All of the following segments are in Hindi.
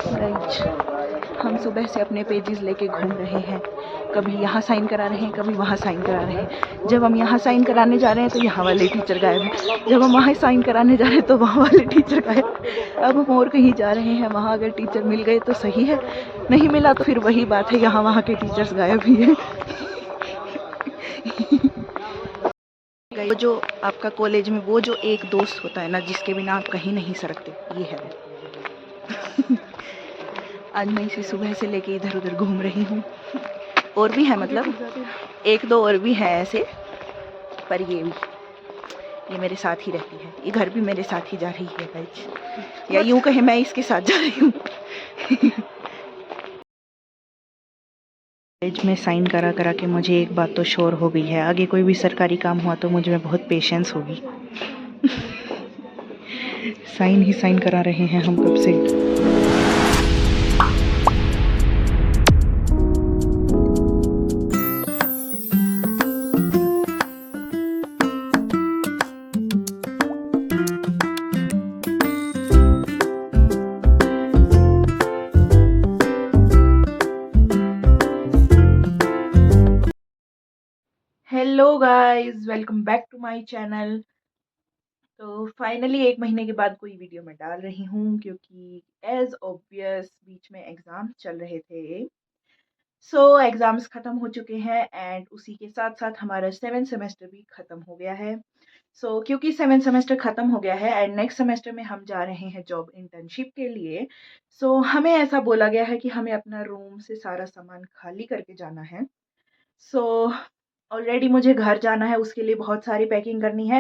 गाइज हम सुबह से अपने पेजेस लेके घूम रहे हैं, कभी यहाँ साइन करा रहे हैं, कभी वहाँ साइन करा रहे हैं। जब हम यहाँ साइन कराने जा रहे हैं तो यहाँ वाले टीचर गायब हैं, जब हम वहाँ साइन कराने जा रहे हैं तो वहाँ वाले टीचर गायब। अब हम और कहीं जा रहे हैं, वहाँ अगर टीचर मिल गए तो सही है, नहीं मिला तो फिर वही बात है, यहाँ वहाँ के टीचर्स गायब ही हैं। वो जो आपका कॉलेज में वो जो एक दोस्त होता है ना, जिसके बिना आप कहीं नहीं सरकते, ये है वो। आज मैं इसे सुबह से लेके इधर उधर घूम रही हूँ। और भी है, मतलब एक दो और भी है ऐसे, पर ये मेरे साथ ही रहती है, ये घर भी मेरे साथ ही जा रही है गाइस, या यूँ कहे मैं इसके साथ जा रही हूँ। में साइन करा करा के मुझे एक बात तो श्योर हो गई है, आगे कोई भी सरकारी काम हुआ तो मुझ में बहुत पेशेंस होगी। साइन ही साइन करा रहे हैं हम कब से। Hello guys, welcome back to my channel. तो फाइनली 1 महीने के बाद कोई वीडियो मैं डाल रही हूँ, क्योंकि एज ऑब्वियस बीच में एग्ज़ाम चल रहे थे। एग्ज़ाम्स ख़त्म हो चुके हैं एंड उसी के साथ साथ हमारा 7th सेमेस्टर भी ख़त्म हो गया है। क्योंकि 7th सेमेस्टर ख़त्म हो गया है एंड नेक्स्ट सेमेस्टर में हम जा रहे हैं जॉब इंटर्नशिप के लिए। हमें ऐसा बोला गया है कि हमें अपना रूम से सारा सामान खाली करके जाना है। ऑलरेडी मुझे घर जाना है, उसके लिए बहुत सारी पैकिंग करनी है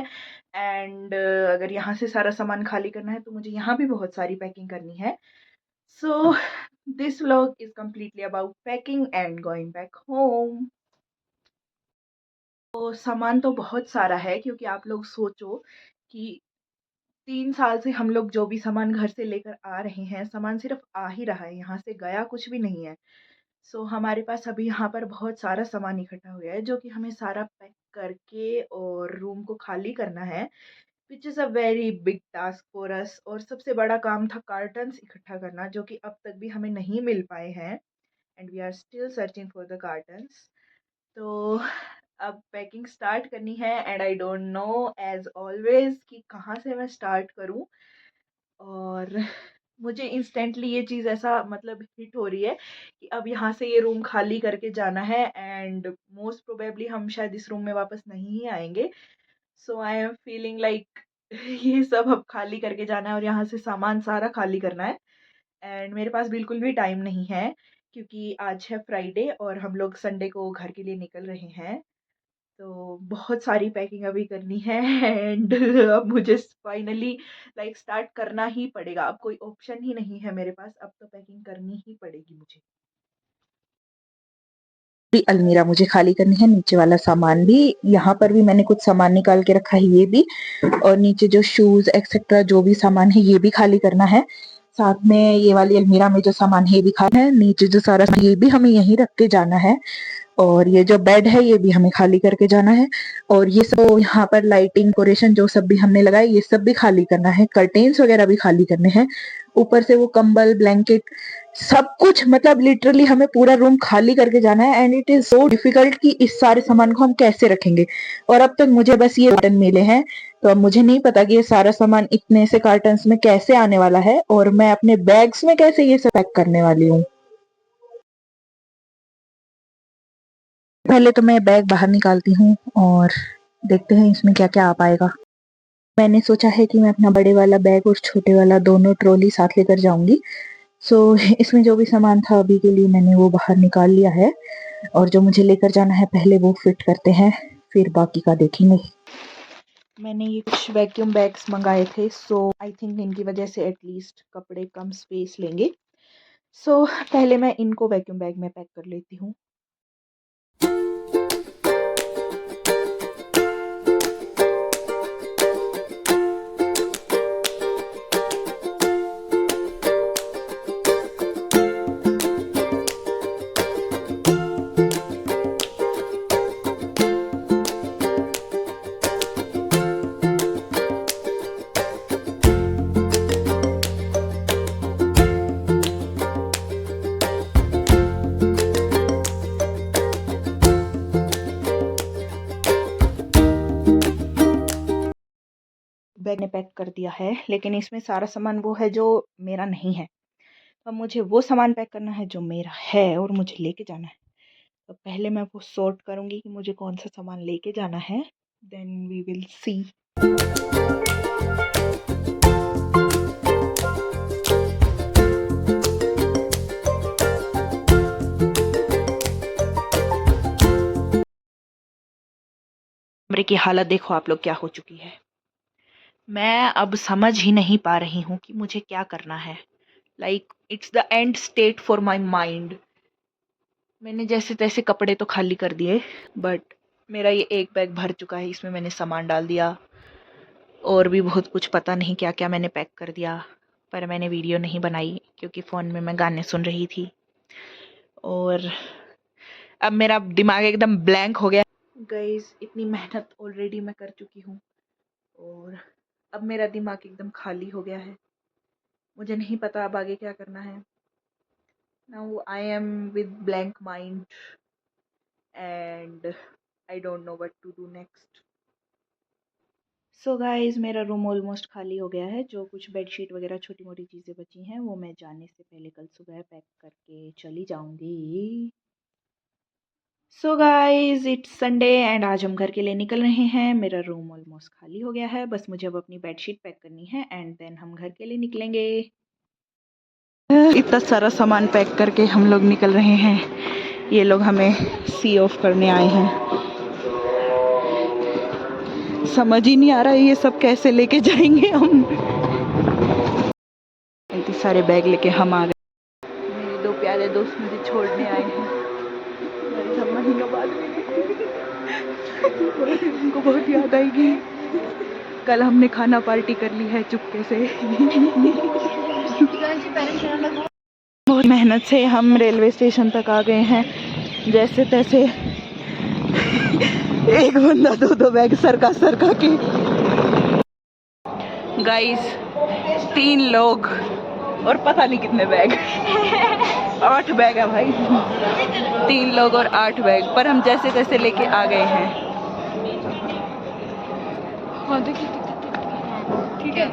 एंड अगर यहाँ से सारा सामान खाली करना है तो मुझे यहाँ भी बहुत सारी पैकिंग करनी है। This vlog is completely about packing and going back home. सामान तो बहुत सारा है, क्योंकि आप लोग सोचो कि 3 साल से हम लोग जो भी सामान घर से लेकर आ रहे हैं, सामान सिर्फ आ ही रहा है, यहाँ से गया कुछ भी नहीं है। हमारे पास अभी यहाँ पर बहुत सारा सामान इकट्ठा हो गया है, जो कि हमें सारा पैक करके और रूम को खाली करना है, which is a very big task for us. और सबसे बड़ा काम था कार्टन्स इकट्ठा करना, जो कि अब तक भी हमें नहीं मिल पाए हैं and we are still searching for the cartons. तो अब पैकिंग स्टार्ट करनी है and I don't know as always कि कहाँ से मैं स्टार्ट करूँ। और मुझे इंस्टेंटली ये चीज़ ऐसा मतलब हिट हो रही है कि अब यहाँ से ये रूम खाली करके जाना है एंड मोस्ट प्रोबेबली हम शायद इस रूम में वापस नहीं ही आएंगे। आई एम फीलिंग लाइक ये सब अब खाली करके जाना है और यहाँ से सामान सारा खाली करना है एंड मेरे पास बिल्कुल भी टाइम नहीं है, क्योंकि आज है फ्राइडे और हम लोग संडे को घर के लिए निकल रहे हैं। बहुत सारी पैकिंग अभी करनी है एंड अब मुझे फाइनली लाइक स्टार्ट करना ही पड़ेगा। अब कोई ऑप्शन ही नहीं है मेरे पास, अब तो पैकिंग करनी ही पड़ेगी मुझे। अलमीरा मुझे खाली करनी है, नीचे वाला सामान भी, यहाँ पर भी मैंने कुछ सामान निकाल के रखा है, ये भी, और नीचे जो शूज एक्सेट्रा जो भी सामान है ये भी खाली करना है। साथ में ये वाली अलमीरा में जो सामान है ये भी खाली है, नीचे जो सारा ये भी हमें यहीं रख के जाना है, और ये जो बेड है ये भी हमें खाली करके जाना है, और ये सब यहाँ पर लाइटिंग डेकोरेशन जो सब भी हमने लगाया ये सब भी खाली करना है, कर्टेन्स वगैरह भी खाली करने हैं, ऊपर से वो कंबल ब्लैंकेट सब कुछ, मतलब लिटरली हमें पूरा रूम खाली करके जाना है and it is so difficult कि इस सारे सामान को हम कैसे रखेंगे। और अब तक मुझे बस ये कार्टन मिले हैं, तो अब मुझे नहीं पता कि ये सारा सामान इतने से कार्टन्स में कैसे आने वाला है और मैं अपने बैग्स में कैसे ये सब पैक करने वाली हूँ। पहले तो मैं बैग बाहर निकालती हूँ और देखते हैं इसमें क्या क्या आ पाएगा। मैंने सोचा है कि मैं अपना बड़े वाला बैग और छोटे वाला दोनों ट्रॉली साथ लेकर जाऊंगी। इसमें जो भी सामान था अभी के लिए मैंने वो बाहर निकाल लिया है, और जो मुझे लेकर जाना है पहले वो फिट करते हैं, फिर बाकी का देखेंगे। मैंने ये कुछ वैक्यूम बैग्स मंगाए थे, आई थिंक इनकी वजह से एटलीस्ट कपड़े कम स्पेस लेंगे। पहले मैं इनको वैक्यूम बैग में पैक कर लेती हूँ। बैग ने पैक कर दिया है, लेकिन इसमें सारा सामान वो है जो मेरा नहीं है। अब मुझे वो सामान पैक करना है जो मेरा है और मुझे लेके जाना है। तो पहले मैं वो सॉर्ट करूँगी कि मुझे कौन सा सामान लेके जाना है, देन वी विल सी। कमरे की हालत देखो आप लोग क्या हो चुकी है। मैं अब समझ ही नहीं पा रही हूँ कि मुझे क्या करना है। Like it's the end state for my mind. मैंने जैसे तैसे कपड़े तो खाली कर दिए, बट मेरा ये एक बैग भर चुका है। इसमें मैंने सामान डाल दिया और भी बहुत कुछ, पता नहीं क्या क्या मैंने पैक कर दिया, पर मैंने वीडियो नहीं बनाई क्योंकि फ़ोन में मैं गाने सुन रही थी। और अब मेरा दिमाग एकदम ब्लैंक हो गया। गाइस, इतनी मेहनत ऑलरेडी मैं कर चुकी हूँ और अब मेरा दिमाग एकदम खाली हो गया है। मुझे नहीं पता अब आगे क्या करना है। Now I am with blank mind and I don't know what to do next. So guys, मेरा रूम ऑलमोस्ट खाली हो गया है। जो कुछ बेडशीट वगैरह छोटी मोटी चीज़ें बची हैं वो मैं जाने से पहले कल सुबह पैक करके चली जाऊंगी। So guys, it's Sunday and आज हम घर के लिए निकल रहे हैं। मेरा रूम ऑलमोस्ट खाली हो गया है, बस मुझे अब अपनी बेडशीट पैक करनी है एंड देन हम घर के लिए निकलेंगे। इतना सारा सामान पैक करके हम लोग निकल रहे हैं। ये लोग हमें सी ऑफ करने आए हैं। समझ ही नहीं आ रहा है ये सब कैसे लेके जाएंगे हम। इतने सारे बैग लेके हम आ गए। मेरे दो प्यारे दोस्त मुझे छोड़ने आए हैं। सब महीनों बाद उनको बहुत याद आएगी। कल हमने खाना पार्टी कर ली है चुपके से। बहुत मेहनत से हम रेलवे स्टेशन तक आ गए हैं। जैसे तैसे एक बंदा दो बैग सरका के। गाइस, 3 लोग और पता नहीं कितने बैग 8 बैग है भाई। 3 लोग और 8 बैग, पर हम जैसे तैसे लेके आ गए हैं। ठीक है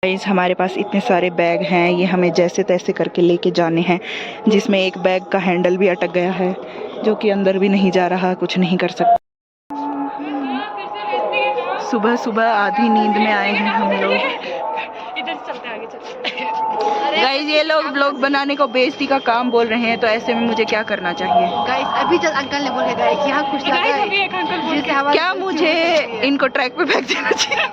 गाइस, हमारे पास इतने सारे बैग हैं। ये हमें जैसे तैसे करके लेके जाने हैं, जिसमें एक बैग का हैंडल भी अटक गया है जो कि अंदर भी नहीं जा रहा। कुछ नहीं कर सकते। सुबह सुबह आधी नींद में आए हैं हम लोग। इधर चलते आगे चलते। गाइस, ये लोग ब्लॉग बनाने को बेइज्जती का काम बोल रहे हैं, तो ऐसे में मुझे क्या करना चाहिए? गाइस, अभी जब अंकल ने बोले गए कि यहाँ कुछ क्या मुझे इनको ट्रैक पे फेंक देना चाहिए?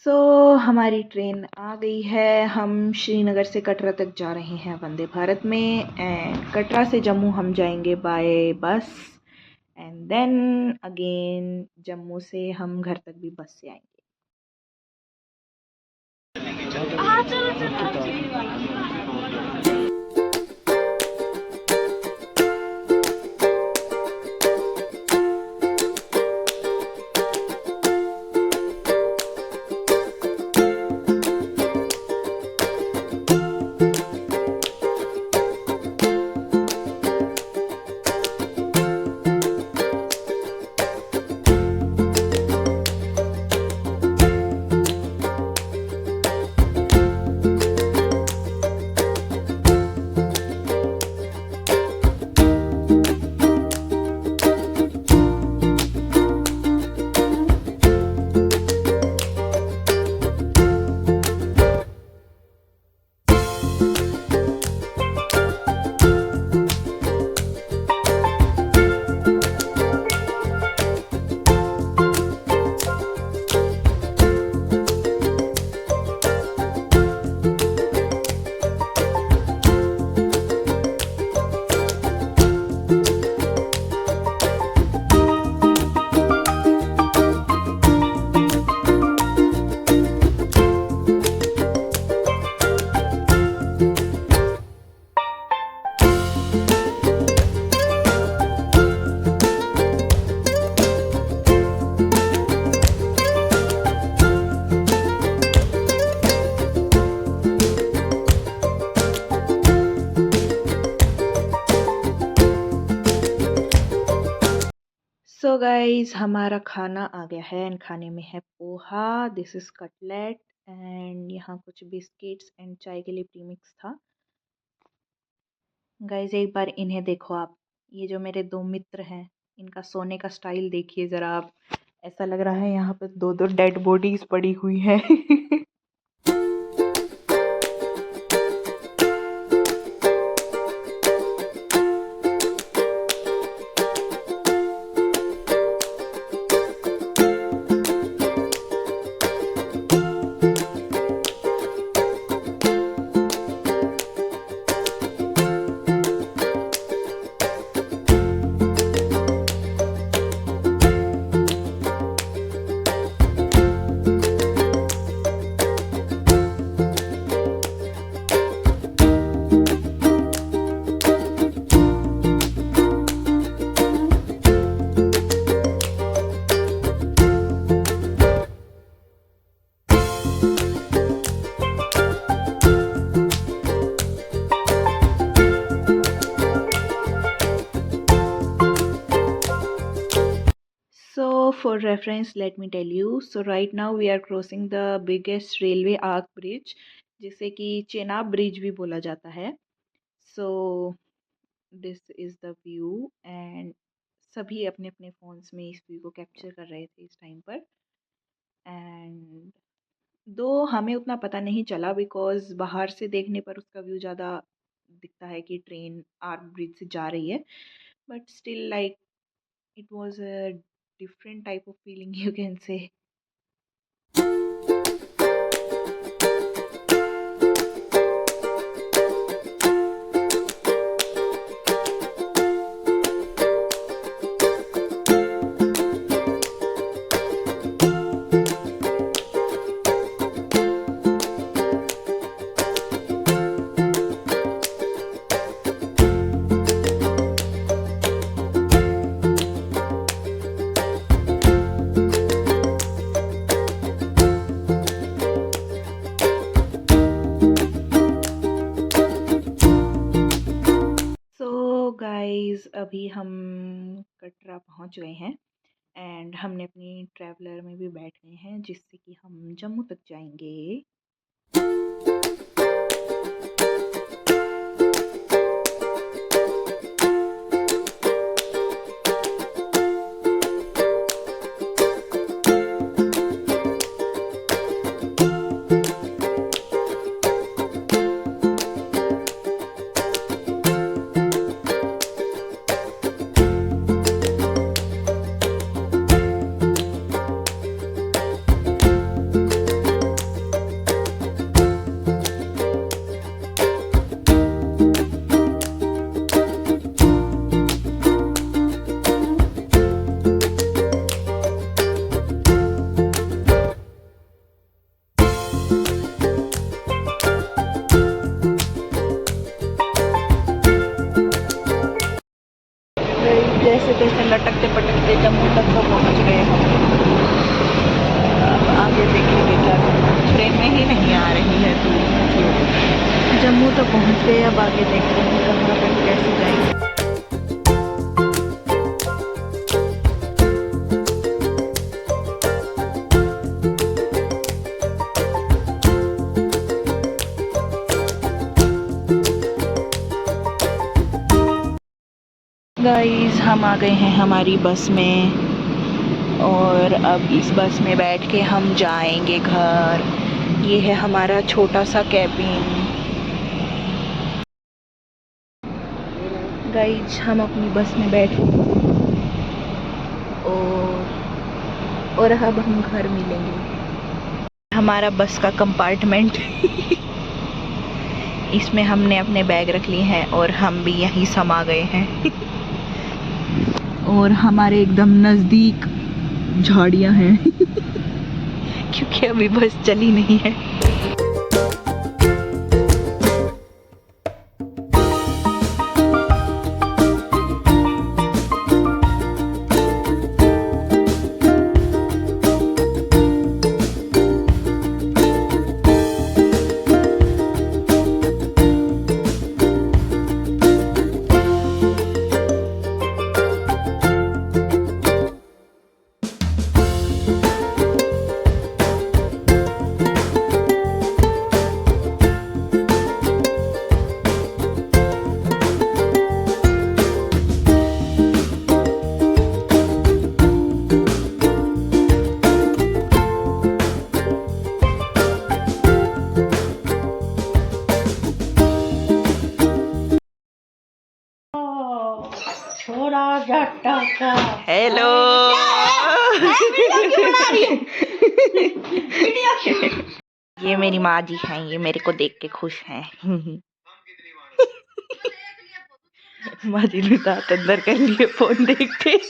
सो हमारी ट्रेन आ गई है। हम श्रीनगर से कटरा तक जा रहे हैं वंदे भारत में, एंड कटरा से जम्मू हम जाएंगे बाय बस, एंड देन अगेन जम्मू से हम घर तक भी बस से आएंगे। सो गाइस हमारा खाना आ गया है एंड खाने में है poha, this is cutlet and यहाँ कुछ बिस्किट्स एंड चाय के लिए प्रीमिक्स था। गाइस एक बार इन्हें देखो आप, ये जो मेरे दो मित्र हैं, इनका सोने का स्टाइल देखिए ज़रा आप। ऐसा लग रहा है यहाँ पे दो दो डेड बॉडीज पड़ी हुई हैं। So for reference, let me tell you. So right now we are crossing the biggest railway arc bridge, जिसे कि चेनाब ब्रिज भी बोला जाता है। So this is the view and सभी अपने अपने फ़ोन्स में इस व्यू को कैप्चर कर रहे थे इस टाइम पर। एंड दो हमें उतना पता नहीं चला बिकॉज़ बाहर से देखने पर उसका व्यू ज़्यादा दिखता है कि ट्रेन आर्क ब्रिज से जा रही है, but still like it was a different type of feeling you can say. Guys अभी हम कटरा पहुंच गए हैं एंड हमने अपनी ट्रैवलर में भी बैठ गए हैं जिससे कि हम जम्मू तक जाएंगे। जैसे तैसे लटकते पटकते जम्मू तक तो पहुंच गए हम। अब आगे देखेंगे क्या करना, ट्रेन में ही नहीं आ रही है तो जम्मू तो पहुंच गए। अब आगे देखते हैं कहाँ पर कैसे जाएंगे। गाइस हम आ गए हैं हमारी बस में और अब इस बस में बैठ के हम जाएंगे घर। ये है हमारा छोटा सा कैबिन। गाइस हम अपनी बस में बैठ और अब हम घर मिलेंगे। हमारा बस का कंपार्टमेंट इसमें हमने अपने बैग रख लिए हैं और हम भी यहीं समा गए हैं। और हमारे एकदम नज़दीक झाड़ियाँ हैं क्योंकि अभी बस चली नहीं है। हेलो। ये मेरी माँ जी हैं, ये मेरे को देख के खुश हैं। माँ जी ने दांत अंदर कर लिए फोन देखते।